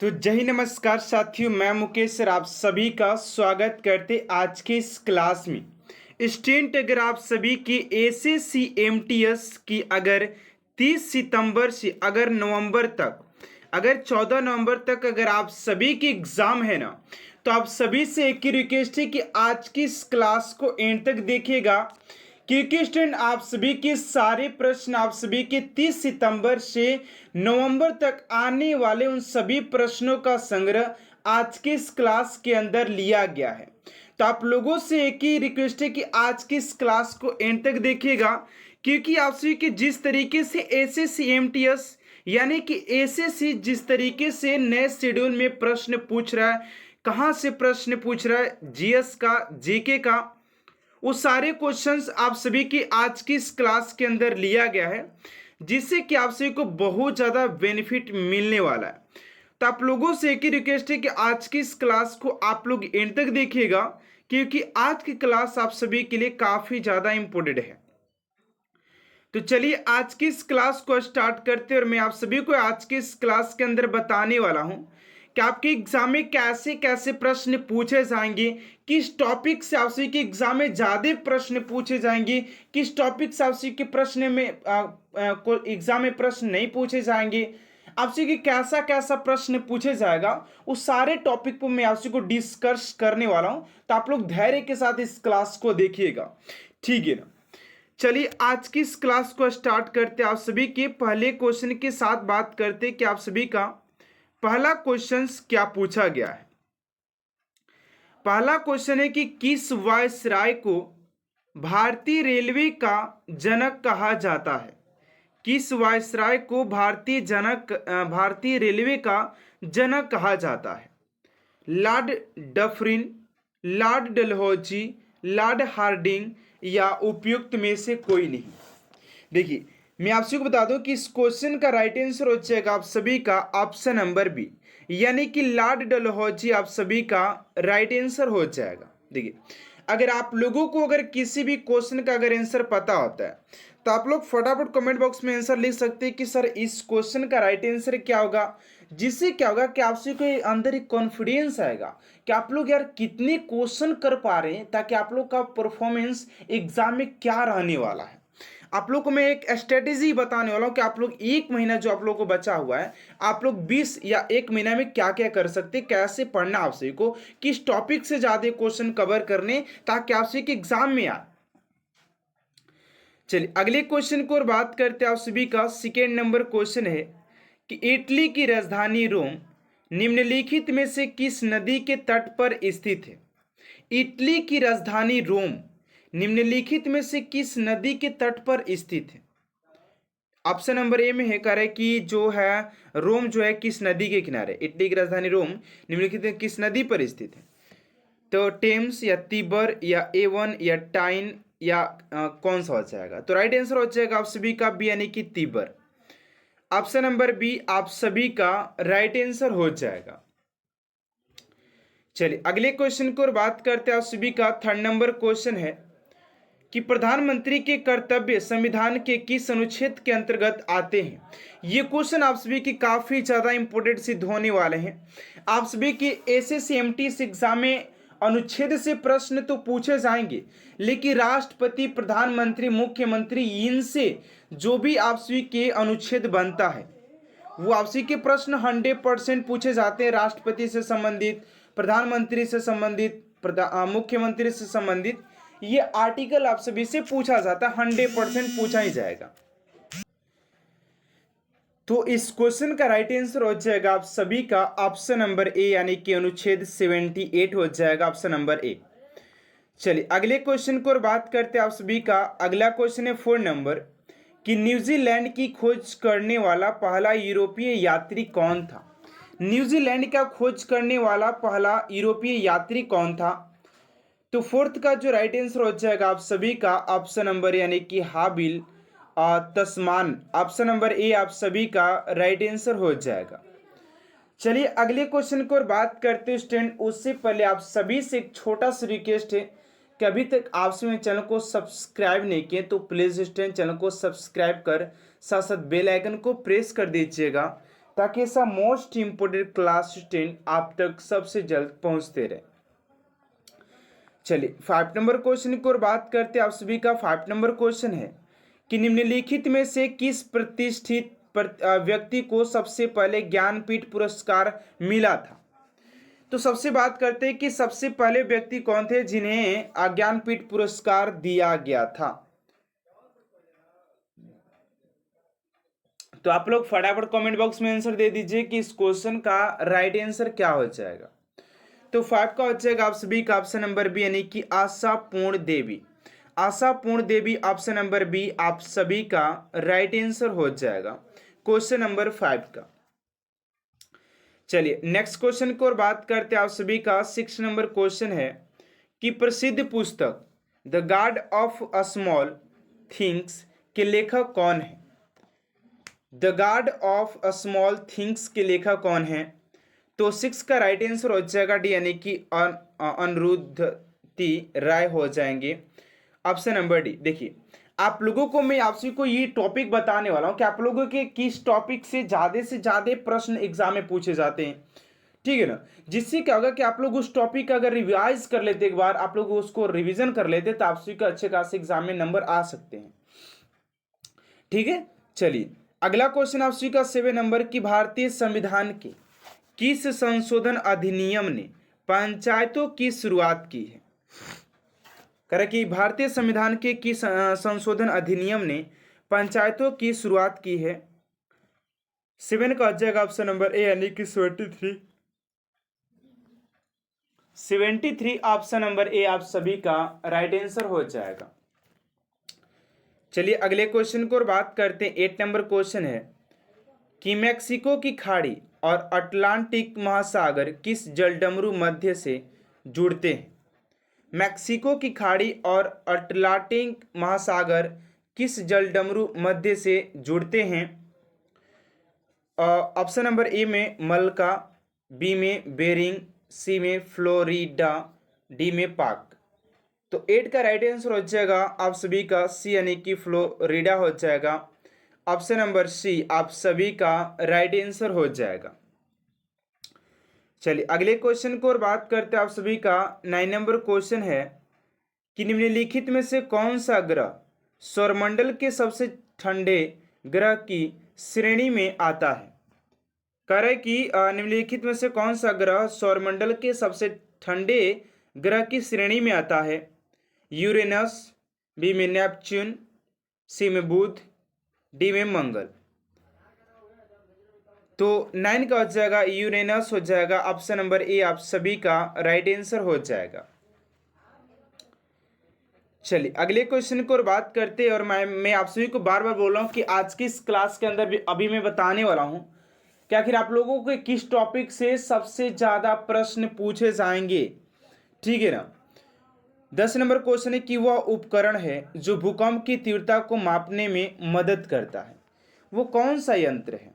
तो जय हिंद, नमस्कार साथियों, मैं मुकेश सर आप सभी का स्वागत करते आज के इस क्लास में। स्टूडेंट, अगर आप सभी की एसएससी एमटीएस की अगर 30 सितंबर से अगर नवंबर तक, अगर 14 नवंबर तक अगर आप सभी की एग्ज़ाम है ना, तो आप सभी से एक ही रिक्वेस्ट है कि आज की इस क्लास को एंड तक देखिएगा, क्योंकि स्टूडेंट आप सभी के सारे प्रश्न आप सभी के 30 सितंबर से नवंबर तक आने वाले उन सभी प्रश्नों का संग्रह आज के इस क्लास के अंदर लिया गया है। तो आप लोगों से एक ही रिक्वेस्ट है कि आज की इस क्लास को एंड तक देखिएगा, क्योंकि आप सभी के जिस तरीके से एसएससी एमटीएस यानी कि एसएससी जिस तरीके से नए शेड्यूल में प्रश्न पूछ रहा है, कहाँ से प्रश्न पूछ रहा है, जीएस का, जीके का, वो सारे क्वेश्चंस आप सभी की आज की इस क्लास के अंदर लिया गया है, जिससे कि आप सभी को बहुत ज़्यादा बेनिफिट मिलने वाला है। तो आप लोगों से एक ही रिक्वेस्ट है कि आज की इस क्लास को आप लोग एंड तक देखिएगा, क्योंकि आज की क्लास आप सभी के लिए काफ़ी ज़्यादा इंपॉर्टेंट है। तो चलिए आज की इस क्लास को स्टार्ट करते हैं, और मैं आप सभी को आज की इस क्लास के अंदर बताने वाला हूं कि आपके एग्जाम में कैसे कैसे प्रश्न पूछे जाएंगे, किस टॉपिक से आप सभी के एग्जाम में ज़्यादा प्रश्न पूछे जाएंगे, किस टॉपिक से आप सभी के प्रश्न में एग्जाम में प्रश्न नहीं पूछे जाएंगे, आपसे कि कैसा कैसा प्रश्न पूछे जाएगा, उस सारे टॉपिक पर मैं आपसे को डिस्कस करने वाला हूं। तो आप लोग धैर्य के साथ इस क्लास को देखिएगा, ठीक है ना। चलिए आज की इस क्लास को स्टार्ट करते आप सभी के पहले क्वेश्चन के साथ बात करते कि आप सभी का पहला क्वेश्चन क्या पूछा गया है। पहला क्वेश्चन है कि किस वायसराय को भारतीय रेलवे का जनक कहा जाता है। किस वायसराय को भारतीय रेलवे का जनक कहा जाता है। Lord Dufferin, Lord Dalhousie, Lord Hardinge या उपयुक्त में से कोई नहीं। देखिए मैं आपसे को बता दूं कि इस क्वेश्चन का राइट आंसर हो जाएगा आप सभी का ऑप्शन नंबर बी, यानी कि लॉर्ड डलहौजी आप सभी का राइट आंसर हो जाएगा। देखिए अगर आप लोगों को अगर किसी भी क्वेश्चन का अगर आंसर पता होता है, तो आप लोग फटाफट कमेंट बॉक्स में आंसर लिख सकते हैं कि सर इस क्वेश्चन का राइट आंसर क्या होगा। जिससे क्या होगा कि आपसे कोई अंदर एक कॉन्फिडेंस आएगा कि आप लोग यार कितने क्वेश्चन कर पा रहे हैं, ताकि आप लोग का परफॉर्मेंस एग्जाम में क्या रहने वाला है। आप लोग को मैं एक स्ट्रेटेजी बताने वाला हूं कि आप लोग एक महीना जो आप लोगों को बचा हुआ है, आप लोग 20 या एक महीना में क्या क्या कर सकते हैं, कैसे पढ़ना आप सभी को, किस टॉपिक से ज्यादा क्वेश्चन कवर करने, ताकि आप सभी के एग्जाम में आए। चलिए अगले क्वेश्चन को और बात करते हैं आप सभी का। सेकेंड नंबर क्वेश्चन है कि इटली की राजधानी रोम निम्नलिखित में से किस नदी के तट पर स्थित है। इटली की राजधानी रोम निम्नलिखित में से किस नदी के तट पर स्थित है। ऑप्शन नंबर ए में है कह रहे कि जो है रोम जो है किस नदी के किनारे, इटली की राजधानी रोम निम्नलिखित में किस नदी पर स्थित है। तो टेम्स या तिबर या एवन या टाइन या कौन सा हो जाएगा। तो राइट आंसर हो जाएगा आप सभी का बी, यानी कि तिबर। ऑप्शन नंबर बी आप सभी का राइट आंसर हो जाएगा। चलिए अगले क्वेश्चन को और बात करते हैं आप सभी का। थर्ड नंबर क्वेश्चन है कि प्रधानमंत्री के कर्तव्य संविधान के किस अनुच्छेद के अंतर्गत आते हैं। ये क्वेश्चन आप सभी की काफी ज्यादा इंपॉर्टेंट सिद्ध होने वाले हैं। आप सभी की एसएससी एमटीएस एग्जाम में अनुच्छेद से प्रश्न तो पूछे जाएंगे, लेकिन राष्ट्रपति, प्रधानमंत्री, मुख्यमंत्री, इनसे जो भी आप सभी के अनुच्छेद बनता है, वो आप सभी के प्रश्न 100% पूछे जाते हैं। राष्ट्रपति से संबंधित, प्रधानमंत्री से संबंधित, मुख्यमंत्री से संबंधित ये आर्टिकल आप सभी से पूछा जाता है, 100% पूछा ही जाएगा। तो इस क्वेश्चन का राइट आंसर हो जाएगा आप सभी का ऑप्शन नंबर ए, यानी कि अनुच्छेद 78 हो जाएगा ऑप्शन नंबर ए। चलिए अगले क्वेश्चन को और बात करते हैं आप सभी का। अगला क्वेश्चन है 4 नंबर कि न्यूजीलैंड की खोज करने वाला पहला यूरोपीय यात्री कौन था। न्यूजीलैंड का खोज करने वाला पहला यूरोपीय यात्री कौन था। तो फोर्थ का जो राइट आंसर हो जाएगा आप सभी का ऑप्शन नंबर, यानी कि हाबिल तस्मान। ऑप्शन नंबर ए आप सभी का राइट आंसर हो जाएगा। चलिए अगले क्वेश्चन को और बात करते हैं स्टूडेंट। उससे पहले आप सभी से एक छोटा सा रिक्वेस्ट है कि अभी तक आपसे मेरे चैनल को सब्सक्राइब नहीं किए तो प्लीज़ स्टूडेंट चैनल को सब्सक्राइब कर साथ साथ बेल आइकन को प्रेस कर दीजिएगा, ताकि ऐसा मोस्ट इम्पोर्टेंट क्लास 10 आप तक सबसे जल्द पहुंचते रहे। चलिए 5 नंबर क्वेश्चन की ओर बात करते हैं। आप सभी का 5 नंबर क्वेश्चन है कि निम्नलिखित में से किस प्रतिष्ठित व्यक्ति को सबसे पहले ज्ञानपीठ पुरस्कार मिला था। तो सबसे बात करते हैं कि सबसे पहले व्यक्ति कौन थे जिन्हें ज्ञानपीठ पुरस्कार दिया गया था। तो आप लोग फटाफट कमेंट बॉक्स में आंसर दे दीजिए कि इस क्वेश्चन का राइट आंसर क्या हो जाएगा। तो 5 का हो जाएगा आप सभी का ऑप्शन नंबर बी, यानी कि आशापूर्ण देवी। आशापूर्ण देवी ऑप्शन नंबर बी आप सभी का राइट आंसर हो जाएगा क्वेश्चन नंबर 5 का। चलिए नेक्स्ट क्वेश्चन की ओर बात करते हैं। आप सभी का 6 नंबर क्वेश्चन है कि प्रसिद्ध पुस्तक the God of small things के लेखक कौन है। The God of small things के लेखक कौन है। तो 6 का राइट आंसर हो जाएगा डी, यानी कि अनिरुद्धति राय हो जाएंगे ऑप्शन नंबर डी। देखिए आप लोगों को मैं आपसे को ये टॉपिक बताने वाला हूं कि आप लोगों के किस टॉपिक से ज्यादा प्रश्न एग्जाम में पूछे जाते हैं, ठीक है ना। जिससे क्या होगा कि आप लोग उस टॉपिक का अगर रिवाइज कर लेते, एक बार आप लोग उसको रिवीजन कर लेते तो आप सभी का अच्छे खासे एग्जाम में नंबर आ सकते हैं, ठीक है। चलिए अगला क्वेश्चन आप सभी का 7 नंबर की भारतीय संविधान के किस संशोधन अधिनियम ने पंचायतों की शुरुआत की है। कह कि भारतीय संविधान के किस संशोधन अधिनियम ने पंचायतों की शुरुआत की है। 7 का आ जाएगा ऑप्शन नंबर ए, यानी कि 73 ऑप्शन नंबर ए आप सभी का राइट आंसर हो जाएगा। चलिए अगले क्वेश्चन को बात करते हैं। 8 नंबर क्वेश्चन है कि मैक्सिको की खाड़ी और अटलांटिक महासागर किस जलडमरू मध्य से जुड़ते हैं। मैक्सिको की खाड़ी और अटलांटिक महासागर किस जलडमरू मध्य से जुड़ते हैं। ऑप्शन नंबर ए में मलका, बी में बेरिंग, सी में फ्लोरिडा, डी में पाक। तो 8 का राइट आंसर हो जाएगा आप सभी का सी, यानी कि फ्लोरिडा हो जाएगा। ऑप्शन नंबर सी आप सभी का राइट आंसर हो जाएगा। चलिए अगले क्वेश्चन को और बात करते हैं। आप सभी का 9 नंबर क्वेश्चन है कि निम्नलिखित में से कौन सा ग्रह सौरमंडल के सबसे ठंडे ग्रह की श्रेणी में आता है। कह रहे कि निम्नलिखित में से कौन सा ग्रह सौरमंडल के सबसे ठंडे ग्रह की श्रेणी में आता है। यूरेनस, बी में नेपच्यून, सी में बुध, डी में मंगल। तो 9 का हो जाएगा यूरेनस हो जाएगा। ऑप्शन नंबर ए आप सभी का राइट आंसर हो जाएगा। चलिए अगले क्वेश्चन को और बात करते हैं। और मैं आप सभी को बार बार बोल रहा हूँ कि आज की इस क्लास के अंदर भी अभी मैं बताने वाला हूँ कि आखिर आप लोगों के किस टॉपिक से सबसे ज़्यादा प्रश्न पूछे जाएंगे, ठीक है ना। 10 नंबर क्वेश्चन है कि वह उपकरण है जो भूकंप की तीव्रता को मापने में मदद करता है, वो कौन सा यंत्र है।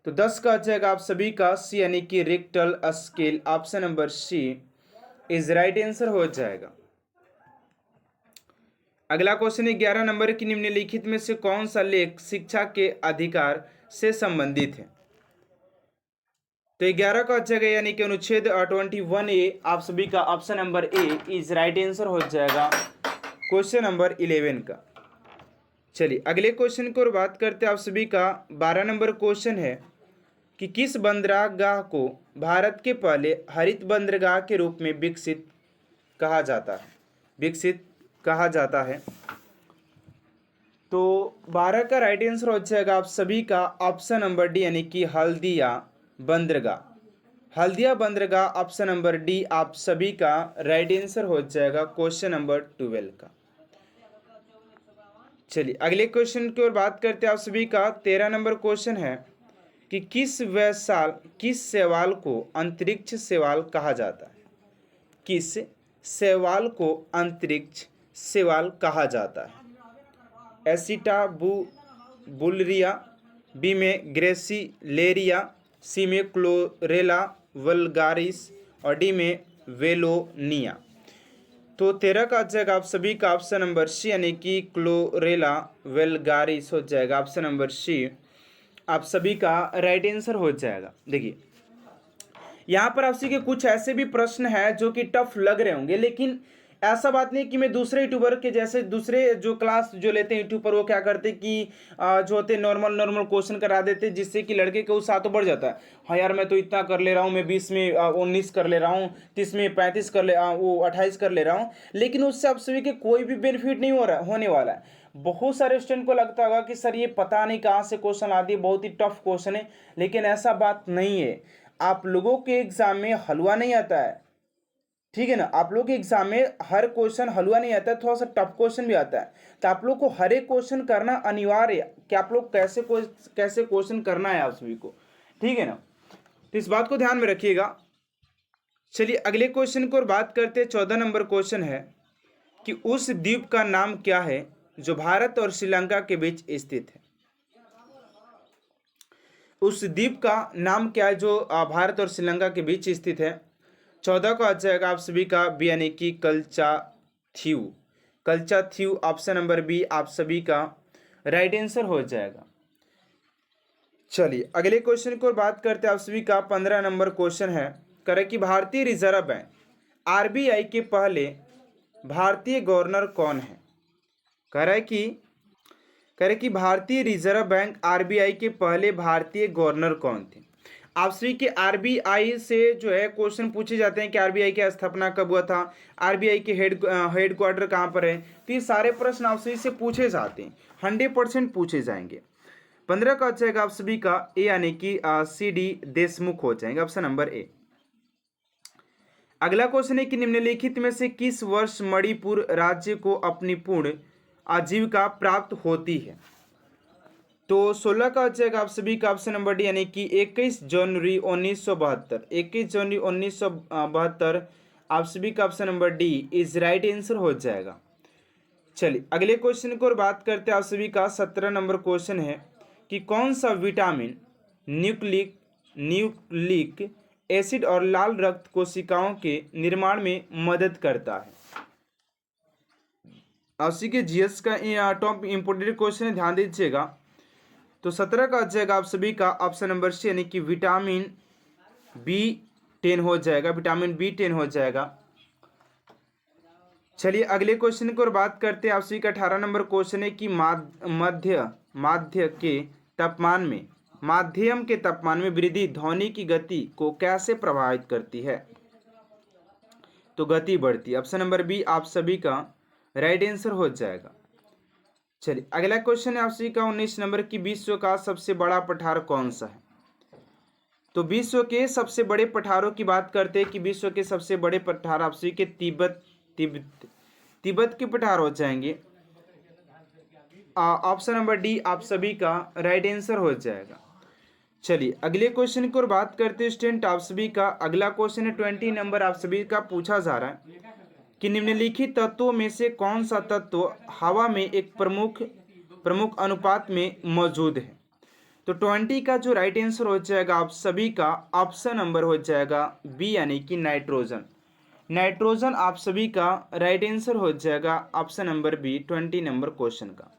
तो 10 का आ जाएगा आप सभी का सी, यानी कि Richter scale. Option number C is right answer हो जाएगा। अगला क्वेश्चन है 11 नंबर की निम्नलिखित में से कौन सा लेख शिक्षा के अधिकार से संबंधित है। तो 11 का अच्छा गया, यानी कि अनुच्छेद 21A आप सभी का option number A is right answer हो जाएगा क्वेश्चन नंबर 11 का। चलिए अगले क्वेश्चन की ओर बात करते हैं। आप सभी का 12 नंबर क्वेश्चन है कि किस बंदरगाह को भारत के पहले हरित बंदरगाह के रूप में विकसित कहा जाता है। तो 12 का राइट आंसर हो जाएगा आप सभी का ऑप्शन नंबर डी, यानी कि हल्दिया बंदरगाह ऑप्शन नंबर डी आप सभी का राइट आंसर हो जाएगा क्वेश्चन नंबर 12 का। चलिए अगले क्वेश्चन की ओर बात करते हैं। आप सभी का 13 नंबर क्वेश्चन है कि किस शैवाल को अंतरिक्ष शैवाल कहा जाता है। किस शैवाल को अंतरिक्ष शैवाल कहा जाता है। एसिटाबुलरिया, बी में ग्रेसिलेरिया, सी में क्लोरेला वल्गारिस और डी में वेलोनिया। तो 13 का आ जाएगा आप सभी का ऑप्शन नंबर सी, यानी कि क्लोरेला वेलगारिस हो जाएगा ऑप्शन नंबर सी आप सभी का राइट आंसर हो जाएगा। देखिए यहाँ पर आपसे के कुछ ऐसे भी प्रश्न है जो कि टफ लग रहे होंगे, लेकिन ऐसा बात नहीं कि मैं दूसरे यूट्यूबर के जैसे दूसरे जो क्लास जो लेते हैं यूट्यूब पर वो क्या करते कि जो होते नॉर्मल नॉर्मल क्वेश्चन करा देते जिससे कि लड़के का उत्साह तो बढ़ जाता है। हाँ यार मैं तो इतना कर ले रहा हूँ, मैं 20 में 19 कर ले रहा हूँ, 30 में 35 कर ले वो 28 कर ले रहा हूँ, लेकिन उससे आप सभी के कोई भी बेनिफिट नहीं हो रहा होने वाला है। बहुत सारे स्टूडेंट को लगता होगा कि सर ये पता नहीं कहाँ से क्वेश्चन आती है, बहुत ही टफ क्वेश्चन है, लेकिन ऐसा बात नहीं है। आप लोगों के एग्जाम में हलवा नहीं आता है, ठीक है ना, आप लोग के एग्जाम में हर क्वेश्चन हलवा नहीं आता है, थोड़ा सा टफ क्वेश्चन भी आता है। तो आप लोग को हर एक क्वेश्चन करना अनिवार्य है कि आप लोग कैसे कैसे क्वेश्चन करना है आप सभी को, ठीक है ना, तो इस बात को ध्यान में रखिएगा। चलिए अगले क्वेश्चन को और बात करते हैं। 14 नंबर क्वेश्चन है कि उस द्वीप का नाम क्या है जो भारत और श्रीलंका के बीच स्थित है। उस द्वीप का नाम क्या है जो भारत और श्रीलंका के बीच स्थित है। 14 का आ जाएगा आप सभी का बी यानी कि कल्चाथीव। कल्चाथीव ऑप्शन नंबर बी आप सभी का राइट आंसर हो जाएगा। चलिए अगले क्वेश्चन को बात करते हैं। आप सभी का 15 नंबर क्वेश्चन है, करें कि भारतीय रिजर्व बैंक आरबीआई के पहले भारतीय गवर्नर कौन है। करें कि भारतीय रिजर्व बैंक आरबीआई के पहले भारतीय गवर्नर कौन थे। आप सभी के आरबीआई से जो है क्वेश्चन पूछे जाते हैं कि आरबीआई की स्थापना कब हुआ था, आरबीआई के हेडक्वार्टर कहाँ पर है, तो ये सारे प्रश्न आप सभी से पूछे जाते हैं, 100% पूछे जाएंगे। 15 का जाएगा आप सभी का ए यानी कि सी डी देशमुख हो जाएंगे, ऑप्शन नंबर ए। अगला क्वेश्चन है कि निम्नलिखित में से किस वर्ष मणिपुर राज्य को अपनी पूर्ण आजीविका प्राप्त होती है। तो 16 का जाएगा आप सभी का ऑप्शन नंबर डी यानी कि 21 जनवरी 1972। 21 जनवरी 1972 आप सभी का option number D is right answer हो जाएगा। चलिए अगले क्वेश्चन को और बात करते हैं। आप सभी का 17 नंबर क्वेश्चन है कि कौन सा विटामिन न्यूक्लिक एसिड और लाल रक्त कोशिकाओं के निर्माण में मदद करता है। उसी के जीएस का टॉप इंपोर्टेंट क्वेश्चन है, ध्यान दीजिएगा। तो 17 का आ जाएगा आप सभी का ऑप्शन नंबर सी यानी कि विटामिन B10 हो जाएगा, विटामिन B10 हो जाएगा। चलिए अगले क्वेश्चन को और बात करते हैं। आप सभी का 18 नंबर क्वेश्चन है कि माध्यम के तापमान में वृद्धि ध्वनि की गति को कैसे प्रभावित करती है। तो गति बढ़ती है, ऑप्शन नंबर बी आप सभी का राइट आंसर हो जाएगा। चलिए अगला क्वेश्चन है आप सभी का 19 नंबर की विश्व का सबसे बड़ा पठार कौन सा है। तो विश्व के सबसे बड़े पठारों की बात करते हैं कि विश्व के सबसे बड़े पठार आप सभी के तिब्बत के पठार हो जाएंगे, ऑप्शन नंबर डी आप सभी का राइट आंसर हो जाएगा। चलिए अगले क्वेश्चन की ओर बात करते हैं स्टूडेंट। आप सभी का अगला क्वेश्चन है 20 नंबर आप सभी का पूछा जा रहा है कि निम्नलिखित तत्वों में से कौन सा तत्व हवा में एक प्रमुख अनुपात में मौजूद है। तो 20 का जो राइट आंसर हो जाएगा आप सभी का ऑप्शन नंबर हो जाएगा बी यानी कि नाइट्रोजन। नाइट्रोजन आप सभी का राइट आंसर हो जाएगा, option number B 20 number question का।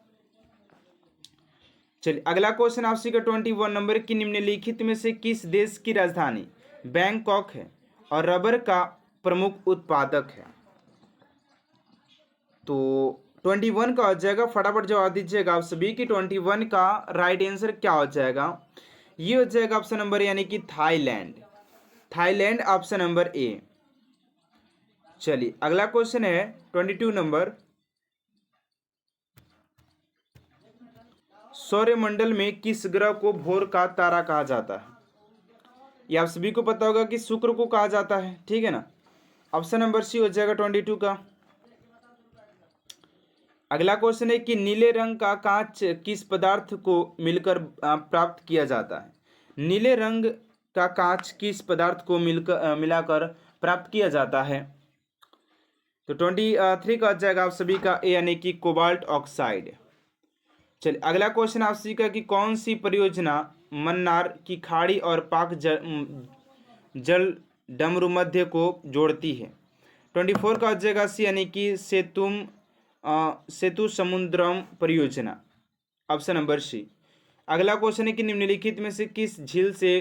चलिए अगला क्वेश्चन आप सभी का 21 नंबर की निम्नलिखित में से किस देश की राजधानी बैंकॉक है और रबर का प्रमुख उत्पादक है। तो 21 का हो जाएगा, फटाफट जवाब दीजिएगा आप सभी की 21 का राइट आंसर क्या हो जाएगा। ये हो जाएगा ऑप्शन नंबर यानी कि Thailand. Thailand option number A. चलिए अगला क्वेश्चन है 22 नंबर, सौरमंडल में किस ग्रह को भोर का तारा कहा जाता है। ये आप सभी को पता होगा कि शुक्र को कहा जाता है, ठीक है ना, ऑप्शन नंबर सी हो जाएगा 22 का। अगला क्वेश्चन है कि नीले रंग का कांच किस पदार्थ को मिलकर प्राप्त किया जाता है। नीले रंग का कांच किस पदार्थ को मिलाकर प्राप्त किया जाता है। तो 23 का आ जाएगा आप सभी का ए यानी कि कोबाल्ट ऑक्साइड। चलिए अगला क्वेश्चन आप सभी का कि कौन सी परियोजना मन्नार की खाड़ी और पाक जल डमरू मध्य को जोड़ती है। 24 का आ जाएगा सी यानी कि सेतु समुद्रम परियोजना, ऑप्शन नंबर सी। अगला क्वेश्चन है कि निम्नलिखित में से किस झील से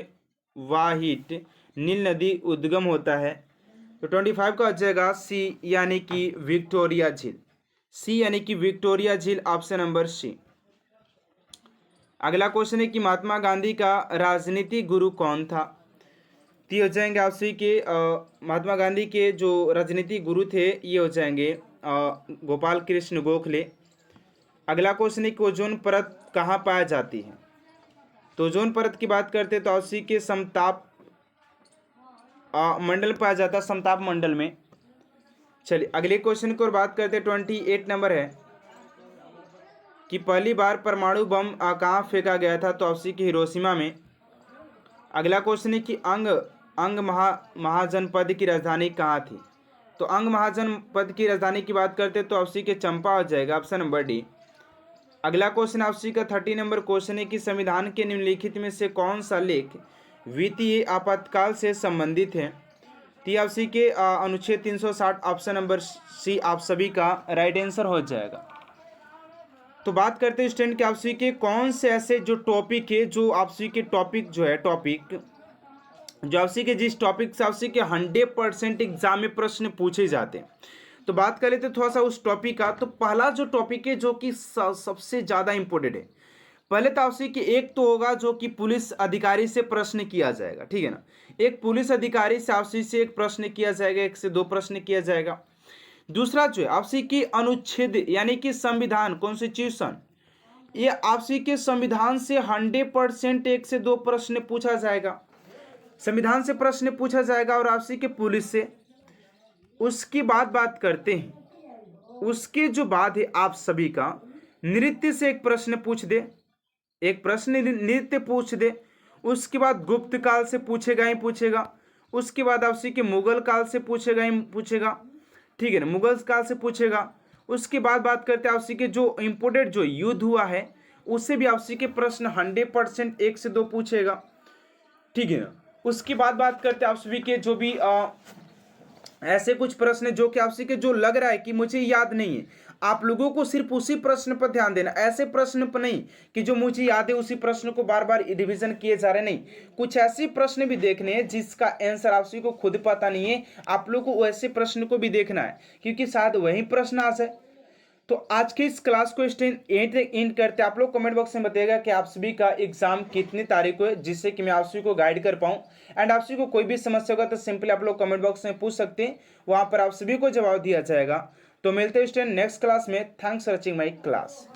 वाहिट नील नदी उद्गम होता है। तो 25 का हो जाएगा सी यानी कि विक्टोरिया झील। सी यानी कि विक्टोरिया झील, ऑप्शन नंबर सी। अगला क्वेश्चन है कि महात्मा गांधी का राजनीतिक गुरु कौन था। तो ये हो जाएंगे आपसे कि महात्मा गांधी के जो राजनीतिक गुरु थे ये हो जाएंगे गोपाल कृष्ण गोखले। अगला क्वेश्चन है कि ओजोन परत कहाँ पाया जाती है। तो ओजोन परत की बात करते हैं तो आपसी के समताप मंडल पाया जाता है, समताप मंडल में। चलिए अगले क्वेश्चन की ओर बात करते हैं। 28 नंबर है कि पहली बार परमाणु बम कहाँ फेंका गया था। तो आपसी की हिरोशिमा में। अगला क्वेश्चन है कि अंग महाजनपद की राजधानी कहाँ थी। तो अंग महाजनपद की राजधानी की बात करते हैं तो आपसी के चंपा हो जाएगा, ऑप्शन नंबर डी। अगला क्वेश्चन आपसी का 30 नंबर क्वेश्चन है कि संविधान के निम्नलिखित में से कौन सा लेख वित्तीय आपातकाल से संबंधित है। तो आपसी के अनुच्छेद 360, ऑप्शन नंबर सी आप सभी का राइट आंसर हो जाएगा। तो बात करते हैं स्टूडेंट के आपसी के कौन से ऐसे जो टॉपिक है, जो आपसी के टॉपिक जो है टॉपिक जो आपसी के जिस टॉपिक से आपसी के 100% एग्जाम में प्रश्न पूछे जाते हैं। तो बात करें तो थोड़ा सा उस टॉपिक का। तो पहला जो टॉपिक है जो कि सबसे ज़्यादा इंपॉर्टेंट है, पहले तो आपसे कि एक तो होगा जो कि पुलिस अधिकारी से प्रश्न किया जाएगा, ठीक है ना। एक पुलिस अधिकारी से आपसे से एक प्रश्न किया जाएगा, एक से दो प्रश्न किया जाएगा। दूसरा जो है आपसे कि अनुच्छेद यानी कि संविधान कॉन्स्टिट्यूशन, ये आपसे के संविधान से 100% एक से दो प्रश्न पूछा जाएगा, संविधान से प्रश्न पूछा जाएगा। और आपसे के पुलिस से उसकी बात करते हैं। उसके जो बाद है आप सभी का नृत्य से एक प्रश्न पूछ दे, एक प्रश्न नृत्य पूछ दे। उसके बाद गुप्त काल से पूछेगा ही पूछेगा। उसके बाद आपसे के मुगल काल से पूछेगा ही पूछेगा, ठीक है ना, मुगल काल से पूछेगा। उसके बाद बात करते हैं आपसे के जो इम्पोर्टेंट जो युद्ध हुआ है उससे भी आपसे के प्रश्न 100% एक से दो पूछेगा, ठीक है ना। उसके बाद बात करते हैं आप सभी के जो भी ऐसे कुछ प्रश्न जो कि आपसे के जो लग रहा है कि मुझे याद नहीं है, आप लोगों को सिर्फ उसी प्रश्न पर ध्यान देना, ऐसे प्रश्न पर नहीं कि जो मुझे याद है उसी प्रश्न को बार बार रिवीजन किए जा रहे, नहीं। कुछ ऐसे प्रश्न भी देखने हैं जिसका आंसर आप सभी को खुद पता नहीं है, आप लोगों को वैसे प्रश्न को भी देखना है क्योंकि शायद वही प्रश्न आ जाए। तो आज के इस क्लास को एंड करते आप लोग कमेंट बॉक्स में बताइएगा कि आप सभी का एग्जाम कितनी तारीख को है, जिससे कि मैं आप सभी को गाइड कर पाऊँ। एंड आप सभी को कोई भी समस्या होगा तो सिंपली आप लोग कमेंट बॉक्स में पूछ सकते हैं, वहाँ पर आप सभी को जवाब दिया जाएगा। तो मिलते हैं स्टूडेंट नेक्स्ट क्लास में। Thanks for watching my class.